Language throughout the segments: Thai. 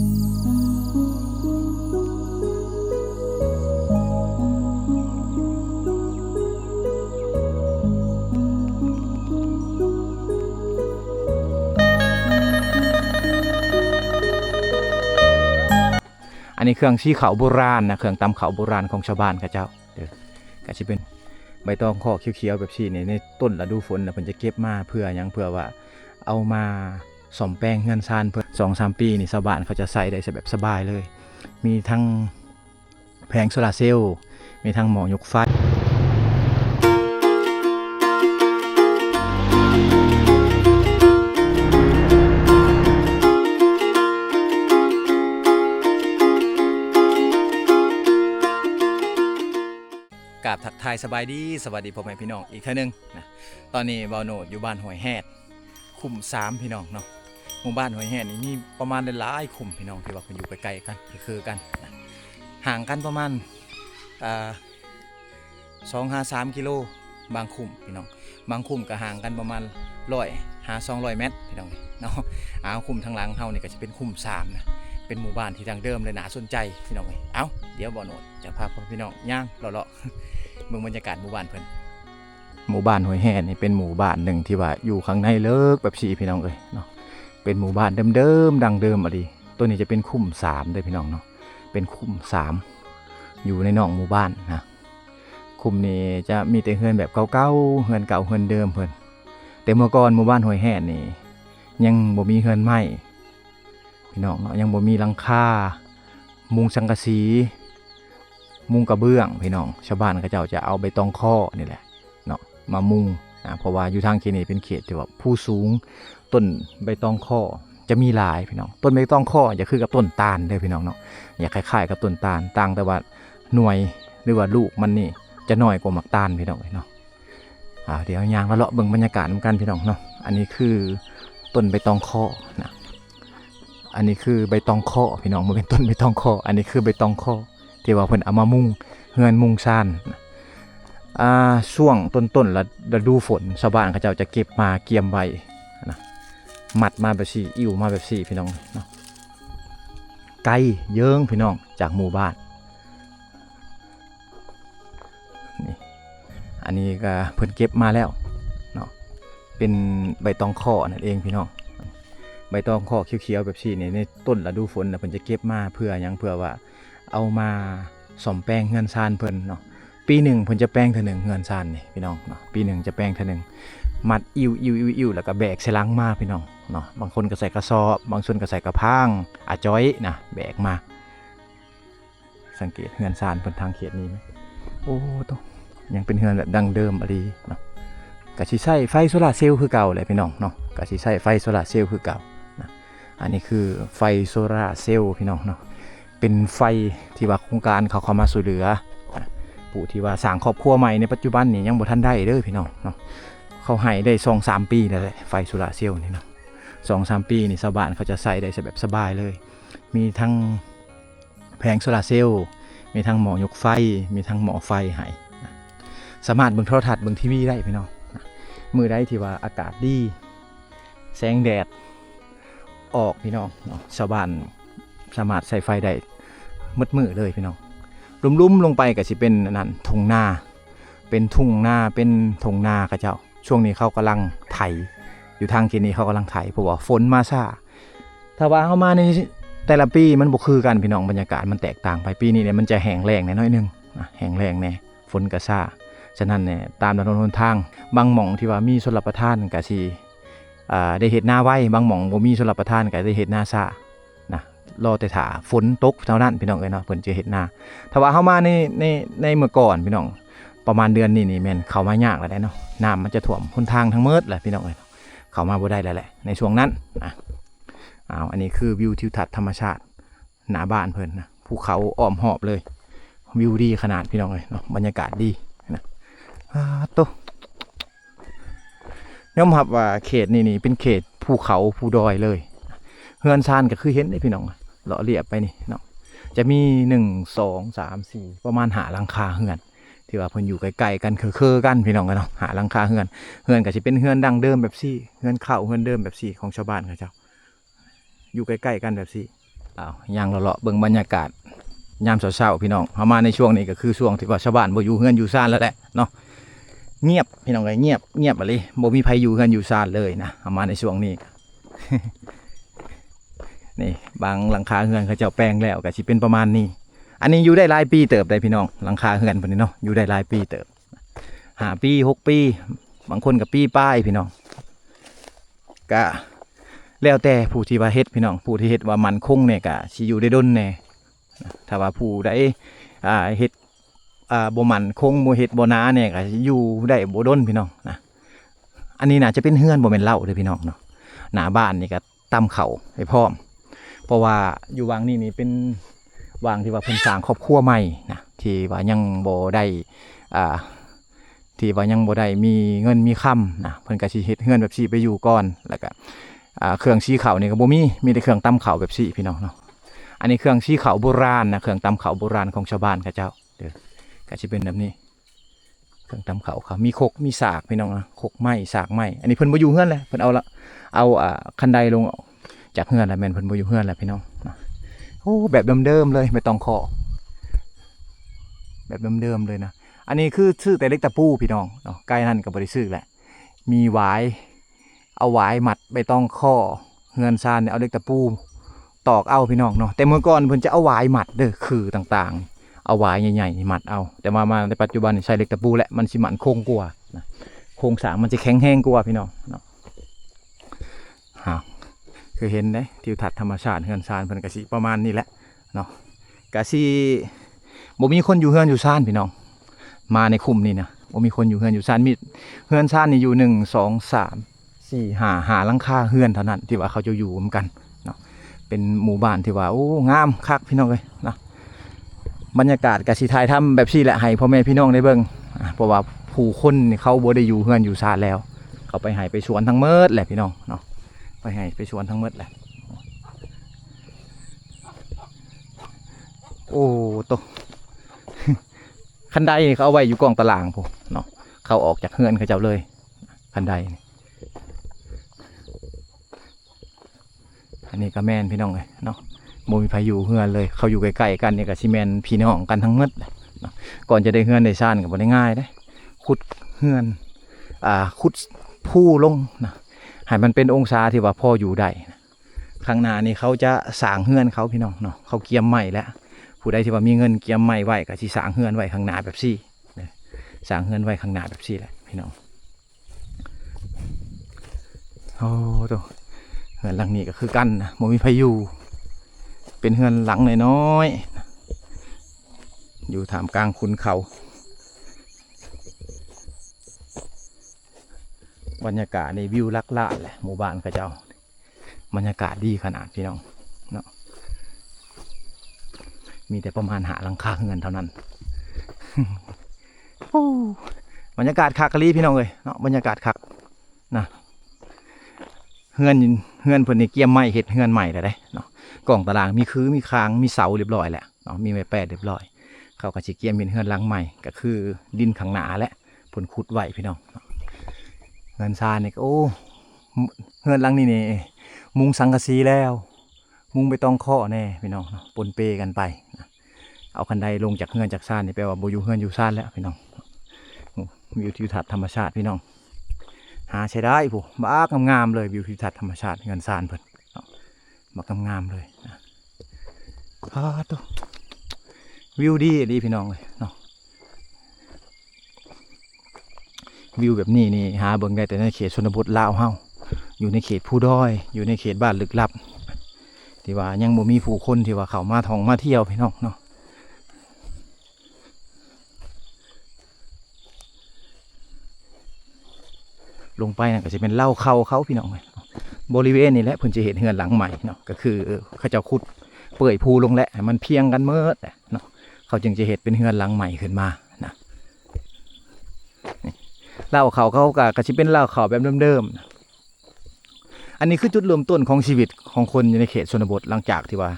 อันนี้เครื่องชี้เขาโบราณนะเครื่องตำเขาโบราณของชาวบ้านเขาเจ้าก็จะเป็นใบตองข้อเขียวๆแบบนี้ในต้นฤดูฝนนะเพิ่นจะเก็บมาเพื่อยังเพื่อว่าเอามาซ่อมแปลงเฮือนซานเพื่อ2-3 ปีนี่ชาวบ้านเขาจะใส่ได้แบบสบายเลยมีทั้งแผงโซลาร์เซลล์มีทั้งหม้อยกไฟกราบทักทายสบายดีสวัสดีพ่อแม่พี่น้องอีกเท่านึงนะตอนนี้บ่าวโหนดอยู่บ้านห้วยแฮดคุม3พี่น้องเนาะหมู่บ้านห้วยแฮดนี่มีประมาณหลายคุมพี่น้องที่ว่าเพิ่นอยู่ใกล้ๆกันคือกันนะห่างกันประมาณ2-3 กิโลบางคุมพี่น้องบางคุมก็ห่างกันประมาณ100-200 เมตรพี่น้องเนาะคุมทางหลังเฮานี่ก็จะเป็นคุม3นะเป็นหมู่บ้านที่ดังเดิมเลยน่าสนใจพี่น้องเดี๋ยวบ่าวโหนดจะพาพ่อพี่น้องย่างเลาะๆเมืองบรรยากาศหมู่บ้านเพิ่นหมู่บ้านห้วยแฮดนี่เป็นหมู่บ้านหนึ่งที่ว่าอยู่ข้างในเลิกแบบสีพี่น้องเลยเนาะเป็นหมู่บ้านเดิมๆดังเดิมอะดิตัวนี้จะเป็นคุ้ม3เลยพี่น้องเนาะเป็นคุ้ม3อยู่ในนอกหมู่บ้านนะคุ้มนี้จะมีแต่เฮือนแบบเก่าๆเฮือนเก่าเฮือนเดิมเพิ่นแต่เมื่อก่อนหมู่บ้านห้วยแฮดนี่ยังบ่มีเฮือนไม้พี่น้องเนาะยังบ่มีหลังคามุงสังกะสีมุงกระเบื้องพี่น้องชาวบ้านเขาเจ้าจะเอาใบตองข้อนี่แหละเนาะมามุงนะเพราะว่าอยู่ทางเขตนี้เป็นเขตที่ว่าผู้สูงต้นใบตองข้อจะมีหลายพี่น้องต้นใบตองข้อจะคือกับต้นตาลเลยพี่น้องเนาะอยากคล้ายๆกับต้นตาลต่างแต่ว่าหน่วยหรือว่าลูกมันนี่จะน้อยกว่าหมักตาลพี่น้องเนาะเดี๋ยวยางมาเลาะเบิ่งบรรยากาศกันพี่น้องเนาะอันนี้คือต้นใบตองข้อนะอันนี้คือใบตองข้อพี่น้องมันเป็นต้นใบตองข้ออันนี้คือใบตองข้อที่ว่าเพิ่นเอามามุงเฮือนมุงซานช่วงต้นฤดูฝนชาวบ้านเขาเจ้าจะเก็บมาเกียมไว้นะมัดมาแบบสี่อิ่วมาแบบสี่พี่น้องเนาะไกลเยิ้งพี่น้องจากหมู่บ้านนี่อันนี้ก็เพิ่นเก็บมาแล้วเนาะเป็นใบตองข้อนั่นเองพี่น้องใบตองข้อเขียวๆแบบสี่ในต้นฤดูฝนนะเพิ่นจะเก็บมาเพื่อยังเพื่อว่าเอามาซ่อมแปลงเฮือนซานเพิ่นเนาะปีหนึ่งเพิ่นจะแปลงเท่านึงเฮือนซานนี่พี่น้องเนาะปีหนึ่งจะแปลงเท่านึงมัดอิ่วแล้วก็แบกใส่ลังมาพี่น้องเนาะบางคนก็ใส่กระสอบบางส่วนก็ใส่กระพางจ้อยนะแบกมาสังเกตเฮือนซานเพิ่นทางเขตนี้ไหมโอ้ตยังเป็นเฮือนแบบดังเดิมอะดีเนาะก็สิใช้ไฟโซลาร์เซลล์คือเก่าเลยพี่น้องเนาะก็สิใช้ไฟโซลาร์เซลล์คือเก่านะอันนี้คือไฟโซลาร์เซลล์พี่น้องเนาะเป็นไฟที่ว่าโครงการเขาเข้ามาช่วยเหลือผู้ที่ว่าสร้างครอบครัวใหม่ในปัจจุบันนี่ยังบ่ทันได้เด้อพี่น้องเนาะเขาให้ได้2-3 ปีแล้วแหละไฟโซลาร์เซลล์นี่เนาะ2-3 ปีนี่ชาวบ้านเขาจะใส่ได้แบบสบายเลยมีทั้งแผงโซลาร์เซลล์มีทั้งหม้อยกไฟมีทั้งหม้อไฟให้สามารถเบิ่งโทรทัศน์เบิ่งทีวีได้พี่น้องมื้อใดที่ว่าอากาศดีแสงแดดออกพี่น้องเนาะชาวบ้านสามารถใส่ไฟได้มืดเลยพี่น้องลุ่มๆลงไปก็สิเป็นนั่นทุ่งนาเป็นทุ่งนาเป็นทุ่งนาเขาเจ้าช่วงนี้เขากำลังไถอยู่ทางเขตนี้เขากำลังไถเพราะว่าฝนมาช้าถ้าว่าเข้ามาในแต่ละปีมันบ่คือกันพี่น้องบรรยากาศมันแตกต่างไปปีนี้เนี่ยมันจะแห้งแล้งน้อยนึงแห้งแล้งแน่ฝนก็ช้าฉะนั้นเนี่ยตามถนนหนทางบางหม่องที่ว่ามีชลประทานก็สิได้เฮ็ดนาไว้บางหม่องบ่มีชลประทานก็ได้เฮ็ดนาช้ารอแต่ถ่าฝนตกเท่านั้นพี่น้องเนาะเพิ่นจะเฮ็ดนาถ้าว่าเฮามาในเมื่อก่อนพี่น้องประมาณเดือนนี้นี่แม่นเข้ามายากแล้วได้เนาะน้ำมันจะท่วมหนทางทั้งหมดแหละพี่น้องเข้ามาบ่ได้แล้วแหละในช่วงนั้นอันนี้คือวิวทิวทัศน์ธรรมชาติหน้าบ้านเพิ่นนะภูเขาอ้อมหอบเลยวิวดีขนาดพี่น้องเนาะบรรยากาศดีนะโตยอมรับว่าเขตนี่เป็นเขตภูเขาภูดอยเลยเฮือนซานก็คือเห็นได้พี่น้องเลาะเรียบไปนี่เนาะจะมี1 2 3 4ประมาณหาหลังคาเฮือนที่ว่าเพิ่นอยู่ใกล้ๆกันคือกันพี่น้องกันเนาะหาหลังคาเฮือนก็สิเป็นเฮือนดังเดิมแบบซี่เฮือนเก่าเฮือนเดิมแบบซี่ของชาวบ้านเขาเจ้าอยู่ใกล้ๆกันแบบซี่ ย่างเลาะๆเบิ่งบรรยากาศยามเช้าๆพี่น้องเฮามาในช่วงนี้ก็คือช่วงที่ว่าชาวบ้านบ่อยู่เฮือนอยู่ซ่านแล้วแหละเนาะเงียบพี่น้องเอ้ยเงียบอะเลยบ่มีไผอยู่เฮือนอยู่ซ่านเลยนะเฮามาในช่วงนี้ นี่บางหลังคาเฮือนเขาเจ้าแปลงแล้วก็สิเป็นประมาณนี้อันนี้อยู่ได้หลายปีเติบได้พี่น้องหลังคาเฮือนเพิ่นนี่เนาะอยู่ได้หลายปีเติบ5 ปี6 ปีบางคนก็ปีป้ายพี่น้องก็แล้วแต่ผู้ที่ว่าเฮ็ดพี่น้องผู้ที่เฮ็ดว่ามันคงเนี่ยก็สิอยู่ได้ดนแน่ถ้าว่าผู้ใดเฮ็ดบ่มันคงบ่เฮ็ดบ่หนาเนี่ยก็สิอยู่ได้บ่ดนพี่น้องนะอันนี้น่าจะเป็นเฮือนบ่แม่นเล่าเด้อพี่น้องเนาะหน้าบ้านนี่ก็ตำเข้าให้พร้อมเพราะว่าอยู่วังนี่เป็นวังที่ว่าเพิ่นสร้างครอบครัวใหม่นะที่ว่ายังบ่ได้ที่ว่ายังบ่ได้มีเงินมีค่ำนะเพิ่นก็สิเฮ็ดเฮือนแบบซี่ไปอยู่ก่อนแล้วก็เครื่องชี้เขานี่ก็บ่มีแต่เครื่องตำเขาแบบซี่พี่น้องเนาะอันนี้เครื่องชี้เขาโบราณนะเครื่องตำเขาโบราณของชาวบ้านเขาเจ้าเด้อก็สิเป็นแบบนี้เครื่องตำเขาครับมีครกมีสากพี่น้องนะครกไม้สากไม้อันนี้เพิ่นบ่อยู่เฮือนเลยเพิ่นเอาคันไดลงจากเฮือนแล้วแม่นเพิ่นบ่อยู่เฮือนแล้วพี่น้องโอ้แบบเดิมๆเลยไม่ต้องเคาะแบบเดิมๆเลยนะอันนี้คือซื้อแต่เล็กตะปูพี่น้องเนาะใกล้นั่นก็บ่ได้ซื้อแหละมีหวายเอาหวายมัดใบตองข้อเฮือนซานเนี่ยเอาเล็กตะปูตอกเอาพี่น้องเนาะแต่เมื่อก่อนเพิ่นจะเอาหวายมัดเด้อคือต่างๆเอาหวายใหญ่ๆมัดเอาแต่มาในปัจจุบันใช้เล็กตะปูและมันสิมันคงกว่านะโครงสร้างมันจะแข็งแรงกว่าพี่น้องเนาะคือเห็นได้ทิวทัศน์ธรรมชาติเฮือนซานเพิ่นก็สิประมาณนี้แหละเนาะก็สิบ่มีคนอยู่เฮือนอยู่ซานพี่น้องมาในคุมนี่นะบ่มีคนอยู่เฮือนอยู่ซานมีเฮือนซานนี่อยู่1 2 3 4 5หลังคาเฮือนเท่านั้นที่ว่าเขาจะอยู่เหมือนกันเนาะเป็นหมู่บ้านที่ว่าโอ้งามคักพี่น้องเลยนะบรรยากาศก็สิถ่ายทำแบบนี้แหละให้พ่อแม่พี่น้องได้เบิ่งเพราะว่าผู้คนนี่เขาบ่ได้อยู่เฮือนอยู่ซานแล้วเขาไปให้ไปสวนทั้งเมิดแหละพี่น้องเนาะไปให้ไปสวนทั้งเมิดแหละโอ้โตคันไดเขาเอาไว้อยู่กองตารางพวกเนาะเขาออกจากเฮือนเขาเจ้าเลยคันไดอันนี้ก็แม่นพี่น้องเลยเนาะโมมีพายุเฮือนเลยเขาอยู่ใกล้ๆกันเนี่ยกับซีเมนพี่น้องกันทั้งหมดเนาะก่อนจะได้เฮือนได้ซ่านกับบ่ได้ง่ายได้ขุดเฮือนขุดผู้ลงนะให้มันเป็นองศาที่ว่าพ่ออยู่ได้ข้างหน้านี่เขาจะสร้างเฮือนเขาพี่น้องเนาะเขาเกียมใหม่แล้วผู้ใดที่ว่ามีเงินเกียมใหม่ไว้ก็สิสร้างเฮือนไว้ข้างหน้าแบบซี่สร้างเฮือนไว้ข้างหน้าแบบซี่แหละพี่น้องโอ้ตัวเฮือนหลังนี้ก็คือกันนะบ่มีพายุเป็นเฮือนหลังน้อยๆอยู่ท่ามกลางขุนเขาบรรยากาศในวิวลักลาดแหละหมู่บ้านเขาเจ้าบรรยากาศดีขนาดพี่น้องเนาะมีแต่ประมาณหลังคาเฮือนเท่านั้น บรรยากาศคักกะลีพี่น้องเลยเนาะบรรยากาศคักนะเฮือนเพิ่นนี่เกียมไม้เฮ็ดเฮือนใหม่แล้วเด้เนาะกล่องตารางมีคือมีคางมีเสาเรียบร้อยแหละเนาะมีไม้แปดเรียบร้อยเขาก็สิเกียมเป็นเฮือนหลังใหม่ก็คือดินข้างหน้าและเพิ่นขุดไว้พี่น้องเฮือนซานนี่โอ้เฮือนหลังนี้นี่มุงสังกะสีแล้วมุงไปต้องข้อแน่พี่น้องปนเปกันไปนะเอาคันไดลงจากเฮือนจากซานนี่แปลว่าบ่อยู่เฮือนอยู่ซานแล้วพี่น้องวิวทิวทัศน์ธรรมชาติพี่น้องหาใช้ได้ผู้บ้างามๆเลยวิวทิวทัศน์ธรรมชาติเฮือนซานเพิ่นบ้างามๆเลยนะตัววิวดีพี่น้องเลยเนาะวิวแบบนี้นี่หาเบิ่งได้แต่ในเขตชนบทลาวเฮาอยู่ในเขตผู้ด้อยอยู่ในเขตบ้านลึกลับที่ว่ายังบ่มีผู้คนที่ว่าเขามาท่องมาเที่ยวพี่น้องเนาะลงไปนั่นก็จะเป็นเล่าเขาพี่น้องเลยบริเวณนี้แหละเพิ่นจะเห็นเฮือนหลังใหม่เนาะก็คือเขาจะขุดเปื่อยภูลงแล้วมันเพียงกันเมื่อเนาะเขาจึงจะเห็นเป็นเฮือนหลังใหม่ขึ้นมานะเล่าเขาก็จะเป็นเล่าเขาแบบเดิมๆอันนี้คือจุดเริ่มต้นของชีวิตของคนในเขตชนบทหลังจากที่ว่า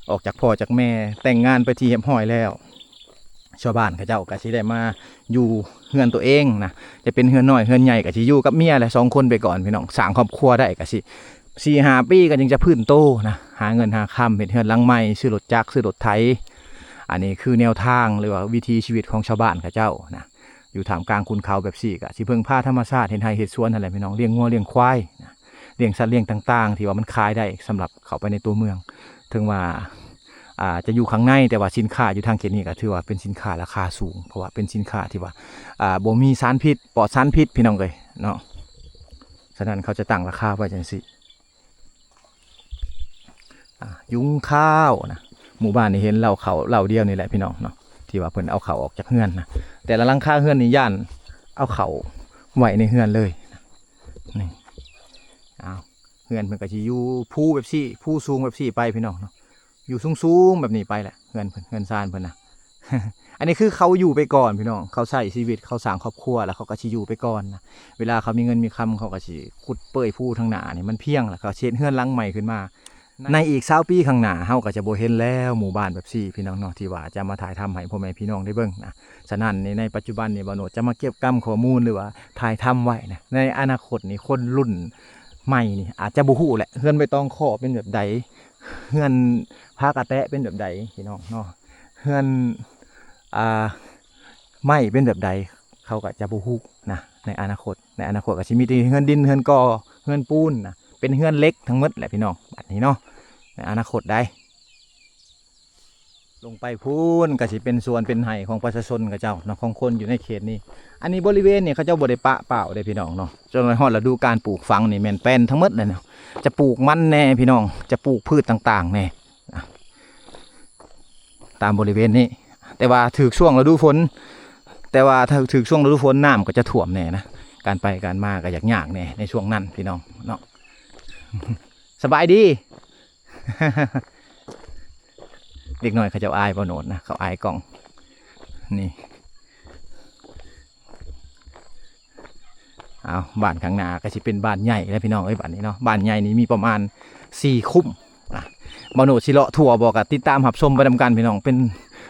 ออกจากพ่อจากแม่แต่งงานไปที่เฮียบห้อยแล้วชาวบ้านเขาเจ้าก็สิได้มาอยู่เฮือนตัวเองนะจะเป็นเฮือนน้อยเฮือนใหญ่ก็สิอยู่กับเมียแหละ2 คนไปก่อนพี่น้องสร้างครอบครัวได้ก็สิ 4-5 ปีก็ยังจะพื้นโตนะหาเงินหาคำเฮ็ดเฮือนหลังใหม่ซื้อรถจักรซื้อรถไถอันนี้คือแนวทางหรือว่าวิถีชีวิตของชาวบ้านเขาเจ้านะอยู่ท่ามกลางคุณเขาแบบสี่ก็สิเพิ่งพาธรรมชาติเห็นไร่เฮ็ดสวนนั่นแหละพี่น้องเลี้ยงงัวเลี้ยงควายนะเลี้ยงสัตว์เลี้ยงต่างๆที่ว่ามันขายได้สำหรับเข้าไปในตัวเมืองถึงว่าจะอยู่ข้างในแต่ว่าสินค้าอยู่ทางเขตนี้ก็ถือว่าเป็นสินค้าราคาสูงเพราะว่าเป็นสินค้าที่ว่าบ่มีสารพิษปลอดสารพิษพี่น้องเอ้ยเนาะฉะนั้นเขาจะตั้งราคาไว้จังซี่ยุงข้าวนะหมู่บ้านนี่เห็นเราเดียวนี่แหละพี่น้องเนาะที่ว่าเพิ่นเอาเขาออกจากเฮือนนะแต่ละหลังคาเฮือนนี่ย่านเอาเขาไว้ในเฮือนเลยนี่เอาเฮือนเพิ่นก็สิอยู่ภูแบบซี่ภูสูงแบบซี่ไปพี่น้องเนาะอยู่สูงๆแบบนี้ไปแหละเฮือนเพิ่นเฮือนซ่านเพิ่นนะ อันนี้คือเขาอยู่ไปก่อนพี่น้องเขาใช้ชีวิตเขาสร้างครอบครัวแล้วเขาก็สิอยู่ไปก่อนนะเวลาเขามีเงินมีคำเขาก็สิขุดเปื่อยภูทางหน้านี่มันเพียงแล้วเขาเช็ดเฮือนหลังใหม่ขึ้นมาในอีก20 ปีข้างหน้าเฮาก็จะบ่เห็นแล้วหมู่บ้านแบบซี่พี่น้องเนาะที่ว่าจะมาถ่ายทำให้พ่อแม่พี่น้องได้เบิ่งนะฉะนั้นในปัจจุบันนี่บ่โนดจะมาเก็บข้อมูลหรือว่าถ่ายทำไว้นะในอนาคตนี่คนรุ่นใหม่นี่อาจจะบ่ฮู้แหละเฮือนใบตองขอเป็นแบบใดเฮือนพากระแตะเป็นแบบใดพี่น้องเนาะเฮือนไม่เป็นแบบใดเขาก็จะบ่ฮู้นะในอนาคตก็สิมีแต่เฮือนดินเฮือนกอเฮือนปูนนะเป็นเฮือนเล็กทั้งหมดแหละพี่น้องบัดนี้เนาะในอนาคตได้ลงไปพูนก็สิเป็นส่วนเป็นไห่ของประชาชนกับเจ้าเนาะของคนอยู่ในเขตนี้อันนี้บริเวณนี่เขาเจ้าบ่ได้ปะเปล่าได้พี่น้องเนาะจนฮอดฤดูการปลูกฝังนี่แม่นแป้นทั้งหมดเลยเนาะจะปลูกมันแน่พี่น้องจะปลูกพืชต่างๆแน่ตามบริเวณนี้แต่ว่าถึกช่วงฤดูฝนแต่ว่าถ้าถึกช่วงฤดูฝนน้ำก็จะท่วมแน่นะการไปการมาก็ยากแน่ในช่วงนั้นพี่น้องเนาะสบายดี เด็กน้อยเขาจะอายบ่โนดนะเขาอายกล่องนี่เอาบ้านข้างหน้าก็จะเป็นบ้านใหญ่แล้วพี่น้องเอ้ยบ้านนี้เนาะบ้านใหญ่นี้มีประมาณ4 คุ้มบ่โนดสิเลาะทั่วบอกกับติดตามหับชมไปดำกันพี่น้องเป็น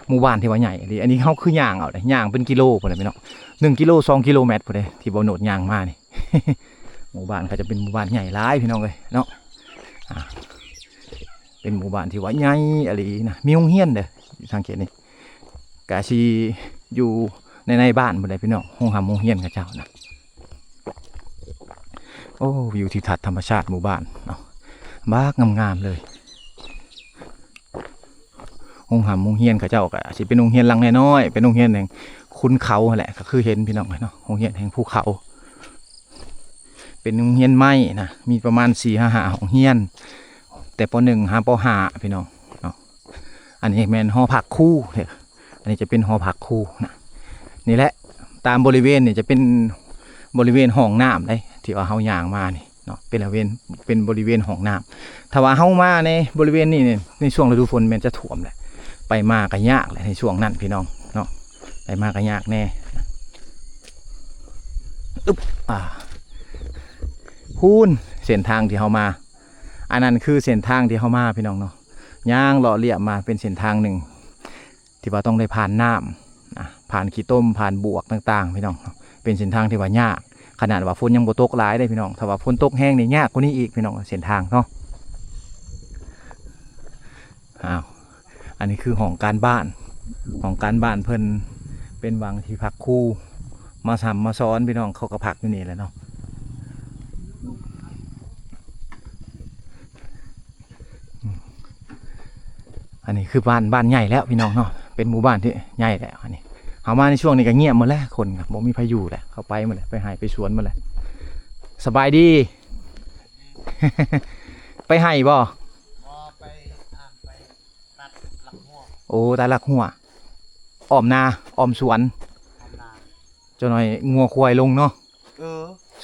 หมู่บ้านที่ว่าใหญ่ดีอันนี้เขาคือย่างเอาเลยย่างเป็นกิโลพอเลยพี่น้อง1 กิโล 2 กิโลเมตรพอเลยที่บ่โนดย่างมานี่ หมู่บ้านเขาจะเป็นหมู่บ้านใหญ่หลายพี่น้องเลยเนาะเป็นหมู่บ้านที่ว่าใหญ่อะไรนะมีโรงเรียนเด้อทางเขตนี้กะชีอยู่ในบ้านบ่ได้พี่น้องโรงเรียนกับเจ้านะโอ้วิวทิวทัศน์ธรรมชาติหมู่บ้านเนาะบ้างามๆเลยโรงเรียนกับเจ้าก็สิเป็นโรงเรียนหลังน้อยๆเป็นโรงเรียนแห่งคุณเขาแหละก็คือเห็นพี่น้องเนาะโรงเรียนแห่งภูเขาเป็นโรงเรียนไม้นะมีประมาณ4-5 โรงเรียนแต่ป.1 หาป.5 พี่น้องเนาะอันนี้แมนหอพักคู่เนี่ยอันนี้จะเป็นหอพักคู่นะนี่แหละตามบริเวณเนี่ยจะเป็นบริเวณห้องน้ำเลยที่ว่าเฮาย่างมานี่เนาะเป็นบริเวณห้องน้ำถ้าว่าเฮามาในบริเวณนี้เนี่ยในช่วงฤดูฝนมันจะท่วมแหละไปมาก็ยากเลยในช่วงนั้นพี่น้องเนาะไปมาก็ยากแน่อึ๊บพูนเส้นทางที่เฮามาอันนั้นคือเส้นทางที่เข้ามาพี่น้องเนาะย่างหล่อเลี่ยมมาเป็นเส้นทางหนึ่งที่ว่าต้องได้ผ่านน้ำผ่านขี้ต้มผ่านบวกต่างๆพี่น้องเป็นเส้นทางที่ว่ายากขนาดว่าฝนยังบ่ตกหลายได้พี่น้องถ้าว่าฝนตกแห้งนี่ยากกว่านี้อีกพี่น้องเส้นทางเนาะอันนี้คือห้องการบ้านเพิ่นเป็นวังที่พักครูมาทำมาซ้อนพี่น้องเขาก็พักอยู่นี่แหละเนาะอันนี้คือบ้านใหญ่แล้วพี่น้องเนาะเป็นหมู่บ้านที่ใหญ่แล้วอันนี้เอามาในช่วงนี้ก็เงียบหมดแล้วคนครับบ่มีพายุแหละเขาไปหมดเลยไปหายไปสวนหมดเลยสบายดี ไปให้บ่ไปตัดหลักหัวโอ้ตัดหลักหัวอ้อมนาอ้อมสวนจนหน่อยงัวควายลงเนาะ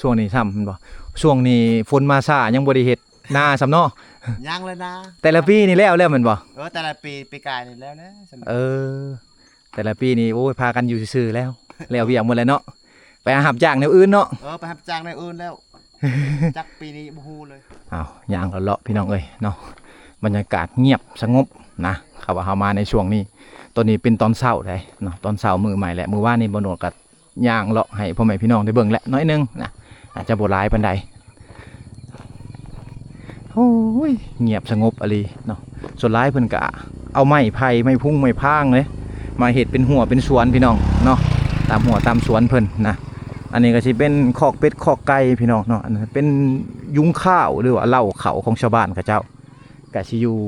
ช่วงนี้ซ้ำมันบ่ช่วงนี้ฝนมาซ่ายังบ่ได้เฮ็ดนาซ้ำเนาะยังเลยนะแต่ละปีนี่แล้วมันบ่แต่ละปีกายนี่แล้วนะแต่ละปีนี่โอ้ยพากันอยู่ซื่อๆแล้วเวียกหมดแล้วเนาะไปหับจ้างแนวอื่นเนาะไปหับจ้างแนวอื่นแล้วจักปีนี้บ่ฮู้เลยย่างเลาะพี่น้องเอ้ยเนาะบรรยากาศเงียบสงบนะเขาว่าเฮามาในช่วงนี้ตอนนี้เป็นตอนเช้าได้เนาะตอนเช้ามื้อใหม่แหละมื้อวานนี้บ่โนดก็ย่างเลาะให้พ่อแม่พี่น้องได้เบิ่งแล้วน้อยนึงนะอาจจะบ่หลายปานใด โอ้ยเงียบสงบอะไรเนาะส่วนร้ายเพิ่นกะเอาไม้ไผ่ไม้พุ่งไม้พางเลยมาเห็ดเป็นหัวเป็นสวนพี่น้องเนาะตามหัวตามสวนเพิ่นนะอันนี้ก็สิเป็นคอกเป็ดคอกไก่พี่น้องเนาะอันนั้นเป็นยุ้งข้าวหรือว่าเหล้าเขาของชาวบ้านเขาเจ้ากะสิอยู่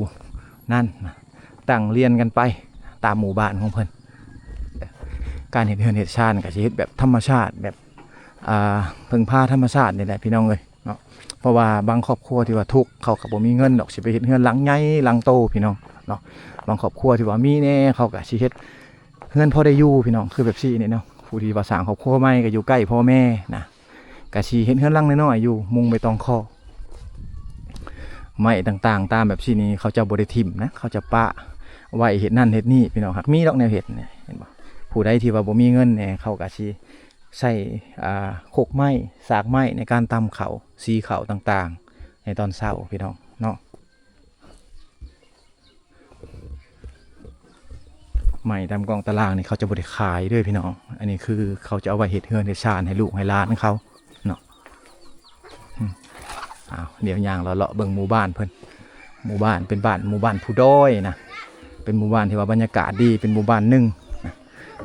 นั่นตั้งเรียนกันไปตามหมู่บ้านของเพิ่นการเห็ดเฮือนเห็ดชานกะสิเฮ็ดแบบธรรมชาติแบบพึ่งพาธรรมชาตินี่แหละพี่น้องเลยเนาะเพราะว่าบางครอบครัวที่ว่าทุกข์เขาก็บ่มีเงินดอกสิไปเฮ็ดเฮือนหลังใหญ่หลังโตพี่น้องเนาะบางครอบครัวที่ว่ามีแน่เขาก็สิเฮ็ดเฮือนพอได้อยู่พี่น้องคือแบบซี่นี่เนาะผู้ที่ว่าสร้างครอบครัวใหม่ก็อยู่ใกล้พ่อแม่นะก็สิเฮ็ดเฮือนหลังน้อยๆอยู่มุงใบตองคอไม้ต่างๆตามแบบซี่นี้เขาจะบ่ได้ทิ่มนะเขาจะปะไว้เฮ็ดนั่นเฮ็ดนี่พี่น้องครับมีดอกแนวเฮ็ดเนี่ยเห็นบ่ผู้ใดที่ว่าบ่มีเงินเนี่ยเขาก็สิใส่โคกไม้สากไม้ในการตำเขาสีเขาต่างๆในตอนเช้าพี่น้องเนาะไม้ตามกองตารางนี่เขาจะบริขายด้วยพี่น้องอันนี้คือเขาจะเอาไว้เฮ็ดเฮือนเฮ็ดชานให้ลูกให้หลานเขาเนาะเดี๋ยวยางเราเลาะเบิ่งหมู่บ้านเพิ่นหมู่บ้านเป็นบ้านหมู่บ้านผู้ด้อยนะเป็นหมู่บ้านที่ว่าบรรยากาศดีเป็นหมู่บ้านหนึ่งนะ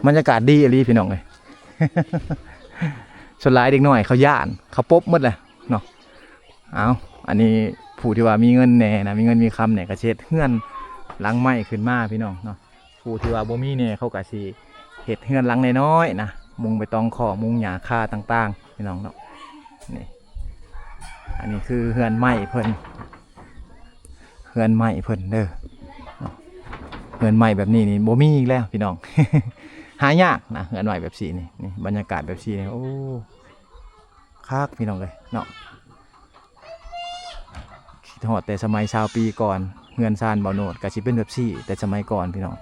บรรยากาศดีอะไรพี่น้องเลย ส่วนหลายเด็กน้อยเขาย่านเขาป๊บหมดเลยเนาะอันนี้ผู้ที่ว่ามีเงินแน่นะมีเงินมีคำเนี่ยกระเช็ดเฮือนหลังไม้ขึ้นมาพี่น้องเนาะผู้ที่ว่าบ่มีเนี่ยเขากะสิเฮ็ดเฮือนหลังน้อยๆนะมุงไปตองคอมุงหญ้าคาต่างๆพี่น้องเนาะนี่อันนี้คือเฮือนไม้เพิ่นเฮือนไม้เพิ่นเด้อเฮือนไม้แบบนี้นี่บ่มีอีกแล้วพี่น้อง หายากนะเฮือนไม้แบบสีนี่บรรยากาศแบบสีนี่โอ้คักพี่น้องเลยเนาะคิดฮอดแต่สมัย20 ปีก่อนเฮือนซานบ่าวโนดก็สิเป็นแบบสีแต่สมัยก่อนพี่น้อง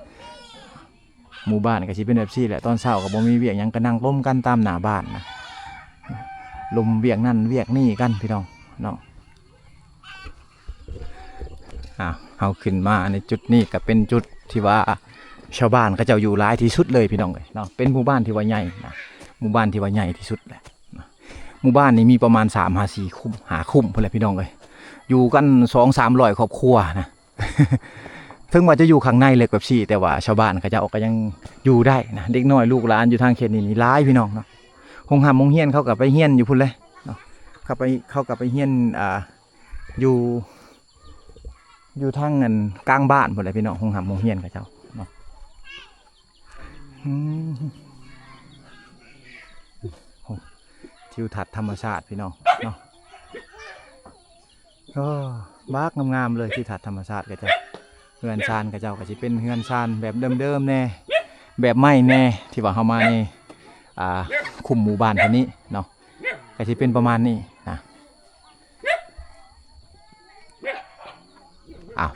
หมู่บ้านก็สิเป็นแบบสีแหละตอนเช้าก็บ่มีเวียกหยังก็นั่งล้มกันตามหน้าบ้านนะลมเวียกนั่นเวียกนี่กันพี่น้องเนาะเอาขึ้นมาในจุดนี้ก็เป็นจุดที่ว่าชาวบ้านก็จะอยู่หลายที่สุดเลยพี่น้องเลยเนาะเป็นหมู่บ้านที่ว่าใหญ่นะหมู่บ้านที่ว่าใหญ่ที่สุดแหละหมู่บ้านนี้มีประมาณ3-4 คุ้มคุ้มพอแหละพี่น้องเลยอยู่กัน200-300 ครอบครัวนะ ถึงว่าจะอยู่ข้างในเล็กแบบซี่แต่ว่าชาวบ้านเขาจะออกก็ยังอยู่ได้นะเด็กน้อยลูกหลานอยู่ทางเขตนี้หลายพี่น้องเนาะโรงเรียนเขากับไปเฮียนอยู่พุ่นเลยเนาะเขากับไปเฮียนอยู่ทางเงินกลางบ้านพุ่นเลยพี่น้องโรงเรียนเขาเจ้าเนาะทิวทัศน์ธรรมชาติพี่น้องเนาะบากงามๆเลยทิวทัศน์ธรรมชาติก็จะเฮือนชานก็เจ้าก็จะเป็นเฮือนชานแบบเดิมๆแน่แบบไม้แน่ที่ว่าเขามาในคุมหมู่บ้านท่านี้เนาะก็จะเป็นประมาณนี้นะ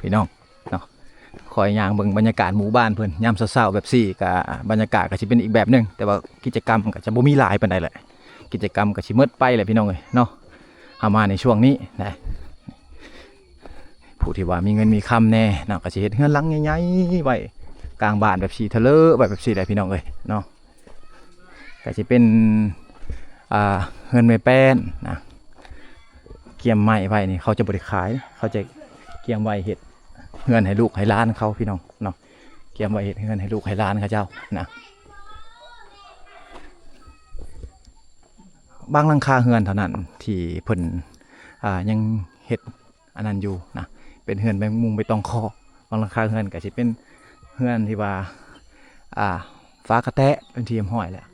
พี่น้องเนาะคอยย่างเบิ่งบรรยากาศหมู่บ้านเพิ่นยามเช้าๆแบบซี่กับบรรยากาศก็จะเป็นอีกแบบนึงแต่ว่ากิจกรรมก็จะบ่มีหลายปานใดแหละกิจกรรมก็สิหมดไปแหละพี่น้องเอ้ยเนาะเอามาในช่วงนี้นะผู้ที่ว่ามีเงินมีคำแน่เนาะก็สิเฮ็ดเฮือนหลังใหญ่ๆไว้กลางบ้านแบบสีทะเลแบบสีแหละพี่น้องเอ้ยเนาะก็สิเป็นเฮือนไม้แป้นนะเกียมไม้ไว้นี่เขาจะบ่ได้ขายเขาจะเกียมไว้เฮ็ดเฮือนให้ลูกให้หลานเขาพี่น้องเนาะเกียมไว้เฮ็ดเฮือนให้ลูกให้หลานเขาเจ้านะบางหลังคาเฮือนเท่านั้นที่เพิ่นยังเฮ็ดอันนั้นอยู่นะเป็นเฮือนใบมุงใบตองคอบางหลังคาเฮือนก็สิเป็นเฮือนที่ว่าฟ้ากระแตะเป็นทีมห้อยแหละ